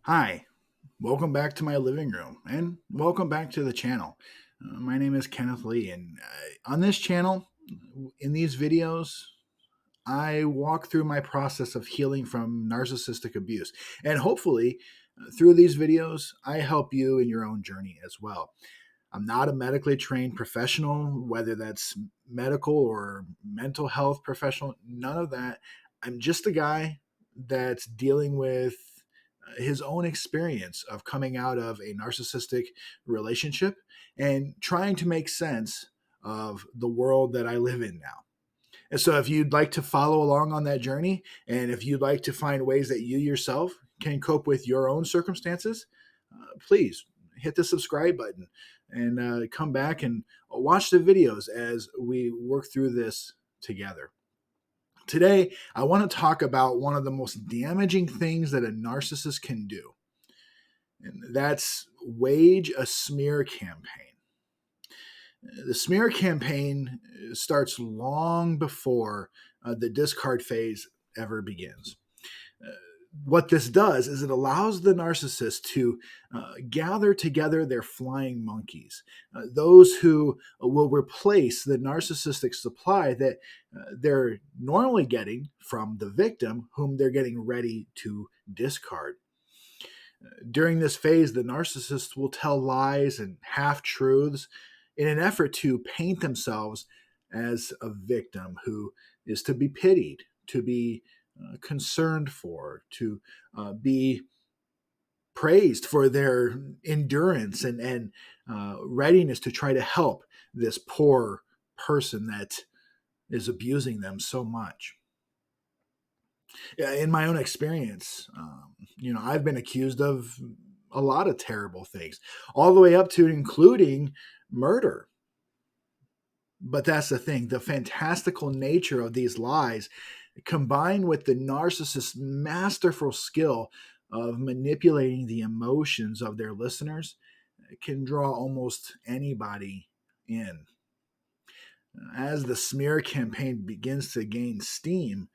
Hi, welcome back to my living room and welcome back to the channel. My name is Kenneth Lee, and on this channel, in these videos, I walk through my process of healing from narcissistic abuse. And hopefully, through these videos, I help you in your own journey as well. I'm not a medically trained professional, whether that's medical or mental health professional, none of that. I'm just a guy that's dealing with his own experience of coming out of a narcissistic relationship and trying to make sense of the world that I live in now. And so, if you'd like to follow along on that journey, and if you'd like to find ways that you yourself can cope with your own circumstances, please hit the subscribe button and come back and watch the videos as we work through this together. Today, I want to talk about one of the most damaging things that a narcissist can do, and that's wage a smear campaign. The smear campaign starts long before the discard phase ever begins. Uh, what this does is it allows the narcissist to gather together their flying monkeys, those who will replace the narcissistic supply that they're normally getting from the victim, whom they're getting ready to discard. During this phase, the narcissist will tell lies and half truths in an effort to paint themselves as a victim who is to be pitied, to be concerned for, to be praised for their endurance and readiness to try to help this poor person that is abusing them so much. Yeah, in my own experience, I've been accused of a lot of terrible things, all the way up to including murder. But that's the thing, the fantastical nature of these lies, combined with the narcissist's masterful skill of manipulating the emotions of their listeners, can draw almost anybody in. As the smear campaign begins to gain steam,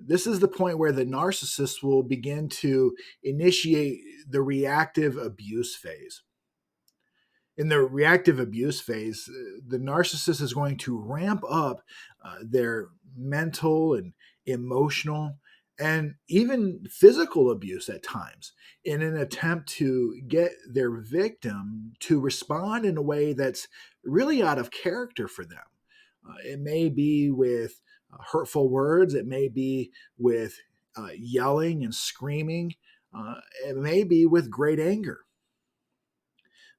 this is the point where the narcissist will begin to initiate the reactive abuse phase. In the reactive abuse phase, the narcissist is going to ramp up their mental and emotional and even physical abuse at times in an attempt to get their victim to respond in a way that's really out of character for them. It may be with hurtful words, it may be with yelling and screaming, it may be with great anger.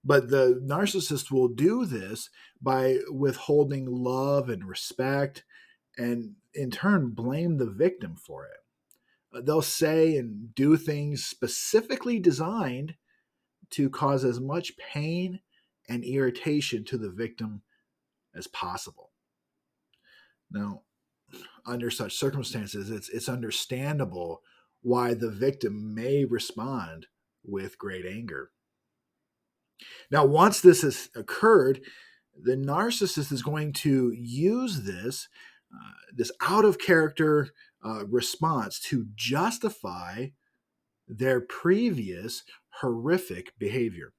But the narcissist will do this by withholding love and respect and in turn blame the victim for it. They'll say and do things specifically designed to cause as much pain and irritation to the victim as possible. Now, under such circumstances, it's understandable why the victim may respond with great anger. Now, once this has occurred, the narcissist is going to use this out of character response to justify their previous horrific behavior.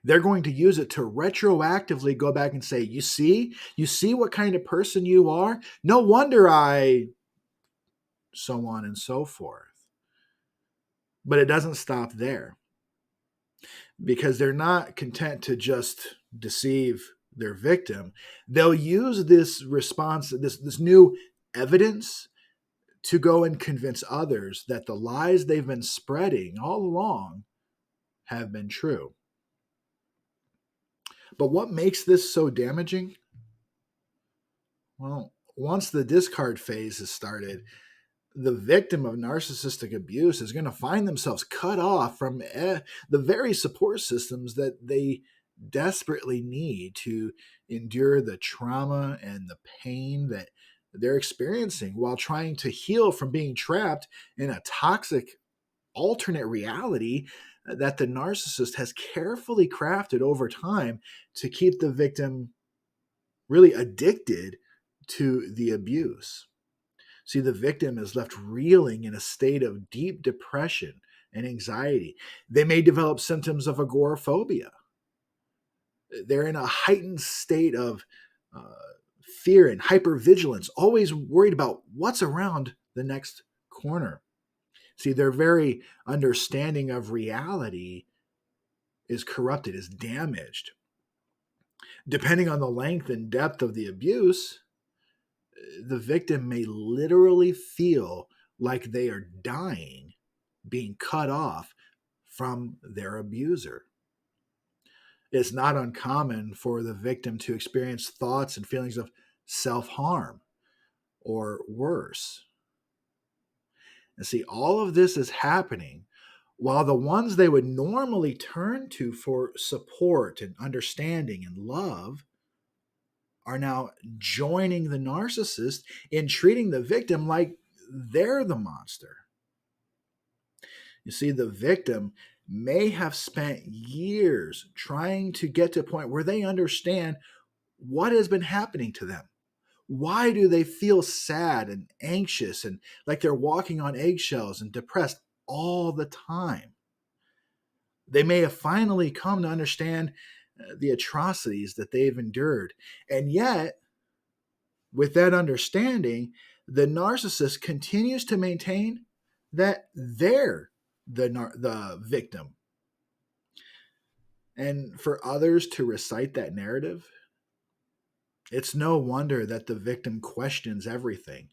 They're going to use it to retroactively go back and say, you see what kind of person you are? No wonder I, so on and so forth. But it doesn't stop there, because they're not content to just deceive their victim. They'll use this response, this new evidence, to go and convince others that the lies they've been spreading all along have been true. But what makes this so damaging? Well, once the discard phase has started, the victim of narcissistic abuse is going to find themselves cut off from the very support systems that they desperately need to endure the trauma and the pain that they're experiencing while trying to heal from being trapped in a toxic alternate reality that the narcissist has carefully crafted over time to keep the victim really addicted to the abuse. See, the victim is left reeling in a state of deep depression and anxiety. They may develop symptoms of agoraphobia. They're in a heightened state of uh, fear and hypervigilance, always worried about what's around the next corner. See, their very understanding of reality is corrupted, is damaged. Depending on the length and depth of the abuse, the victim may literally feel like they are dying, being cut off from their abuser. It's not uncommon for the victim to experience thoughts and feelings of self harm or worse. And see, all of this is happening while the ones they would normally turn to for support and understanding and love are now joining the narcissist in treating the victim like they're the monster. You see, the victim may have spent years trying to get to a point where they understand what has been happening to them. Why do they feel sad and anxious and like they're walking on eggshells and depressed all the time? They may have finally come to understand the atrocities that they've endured. And yet, with that understanding, the narcissist continues to maintain that they're the victim. And for others to recite that narrative, it's no wonder that the victim questions everything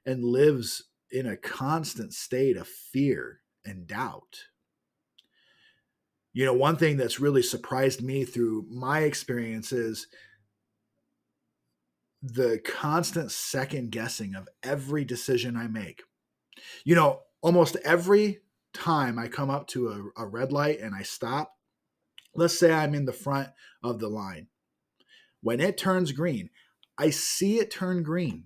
and lives in a constant state of fear and doubt. You know, one thing that's really surprised me through my experience is the constant second guessing of every decision I make. You know, almost every time I come up to a red light and I stop, let's say I'm in the front of the line. When it turns green, I see it turn green.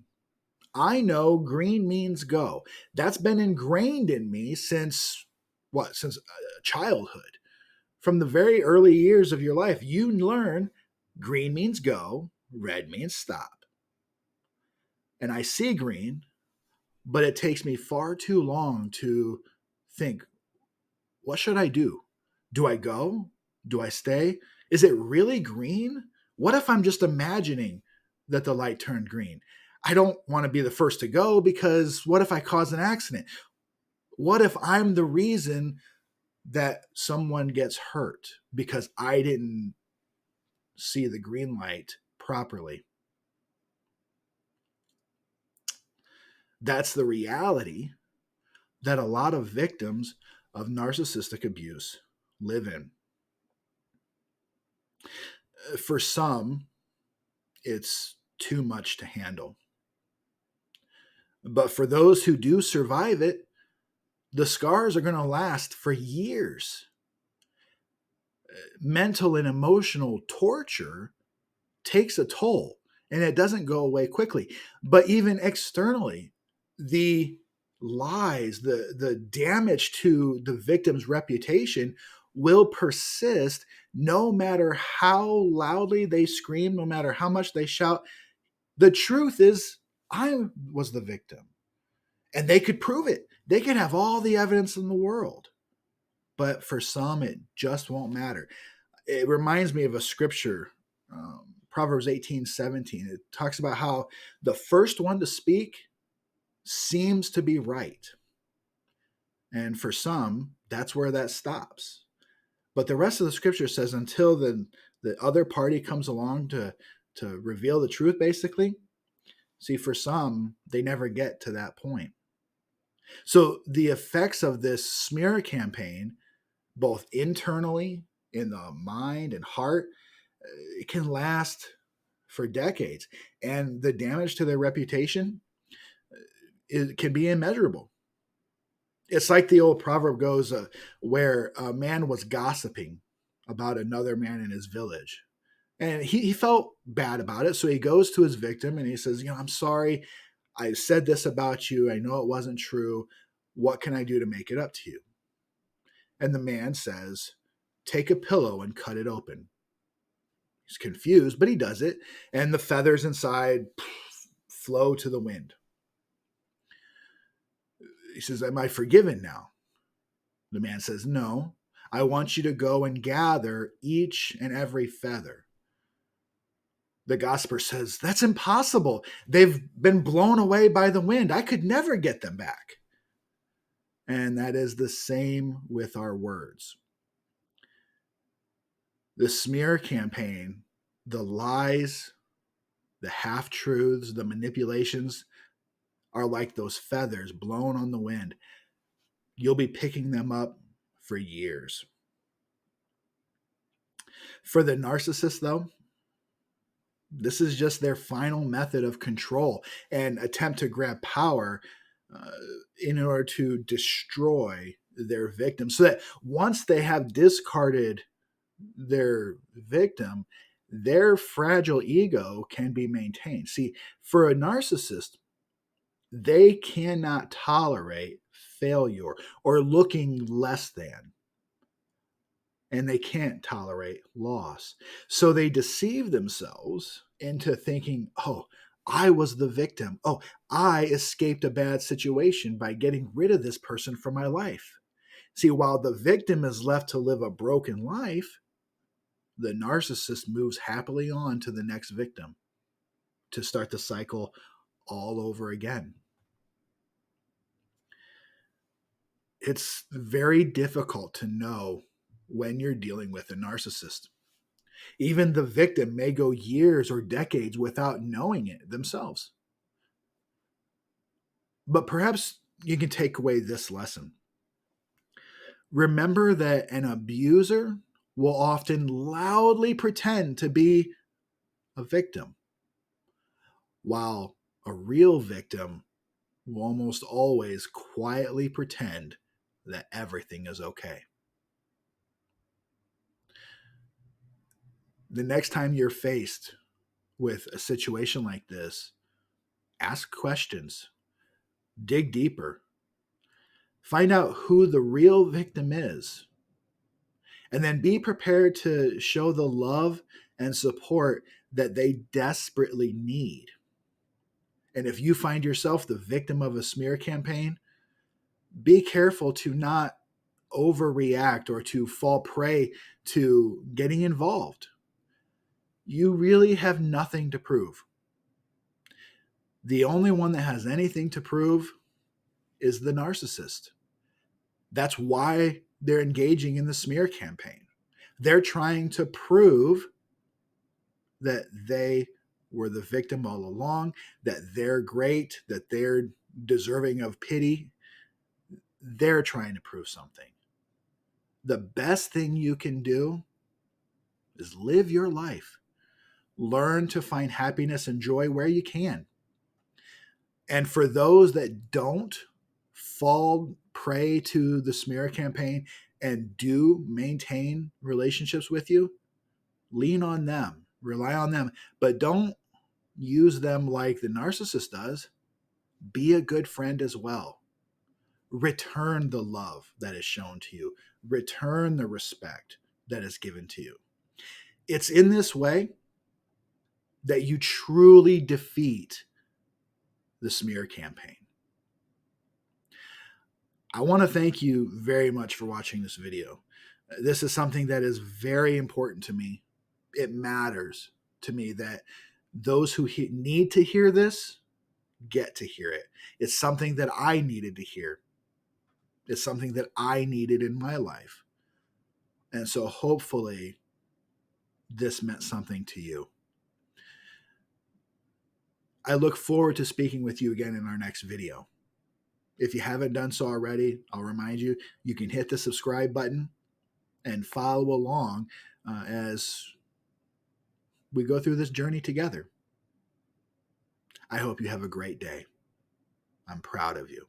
I know green means go. That's been ingrained in me since what? Since childhood. From the very early years of your life, you learn green means go, red means stop. And I see green, but it takes me far too long to think, what should I do? Do I go? Do I stay? Is it really green? What if I'm just imagining that the light turned green? I don't want to be the first to go because what if I cause an accident? What if I'm the reason that someone gets hurt because I didn't see the green light properly? That's the reality that a lot of victims of narcissistic abuse live in. For some, it's too much to handle. But for those who do survive it, the scars are going to last for years. Mental and emotional torture takes a toll and it doesn't go away quickly. But even externally, the lies, the damage to the victim's reputation will persist no matter how loudly they scream, no matter how much they shout. The truth is, I was the victim. And they could prove it. They could have all the evidence in the world. But for some, it just won't matter. It reminds me of a scripture, Proverbs 18:17. It talks about how the first one to speak seems to be right. And for some, that's where that stops. But the rest of the scripture says until the other party comes along to reveal the truth, basically. See, for some, they never get to that point. So the effects of this smear campaign, both internally in the mind and heart, it can last for decades. And the damage to their reputation, it can be immeasurable. It's like the old proverb goes, where a man was gossiping about another man in his village. And he felt bad about it. So he goes to his victim and he says, I'm sorry. I said this about you. I know it wasn't true. What can I do to make it up to you? And the man says, take a pillow and cut it open. He's confused, but he does it. And the feathers inside flow to the wind. He says, am I forgiven now? The man says, "No, I want you to go and gather each and every feather." The gospeler says, "That's impossible. They've been blown away by the wind. I could never get them back." And that is the same with our words. The smear campaign, the lies, the half truths, the manipulations are like those feathers blown on the wind. You'll be picking them up for years. For the narcissist, though, this is just their final method of control and attempt to grab power uh, in order to destroy their victim. So that once they have discarded their victim, their fragile ego can be maintained. See, for a narcissist, they cannot tolerate failure or looking less than, and they can't tolerate loss. So they deceive themselves into thinking, oh, I was the victim. Oh, I escaped a bad situation by getting rid of this person from my life. See, while the victim is left to live a broken life, the narcissist moves happily on to the next victim to start the cycle all over again. It's very difficult to know when you're dealing with a narcissist. Even the victim may go years or decades without knowing it themselves. But perhaps you can take away this lesson. Remember that an abuser will often loudly pretend to be a victim, while a real victim will almost always quietly pretend that everything is okay. The next time you're faced with a situation like this, ask questions, dig deeper, find out who the real victim is, and then be prepared to show the love and support that they desperately need. And if you find yourself the victim of a smear campaign, be careful to not overreact or to fall prey to getting involved. You really have nothing to prove. The only one that has anything to prove is the narcissist. That's why they're engaging in the smear campaign. They're trying to prove that they were the victim all along, that they're great, that they're deserving of pity. They're trying to prove something. The best thing you can do is live your life. Learn to find happiness and joy where you can. And for those that don't fall prey to the smear campaign and do maintain relationships with you, lean on them, rely on them, but don't use them like the narcissist does. Be a good friend as well. Return the love that is shown to you, return the respect that is given to you. It's in this way that you truly defeat the smear campaign. I want to thank you very much for watching this video. This is something that is very important to me. It matters to me that those who need to hear this get to hear it. It's something that I needed to hear. It's something that I needed in my life. And so hopefully this meant something to you. I look forward to speaking with you again in our next video. If you haven't done so already, I'll remind you, you can hit the subscribe button and follow along as we go through this journey together. I hope you have a great day. I'm proud of you.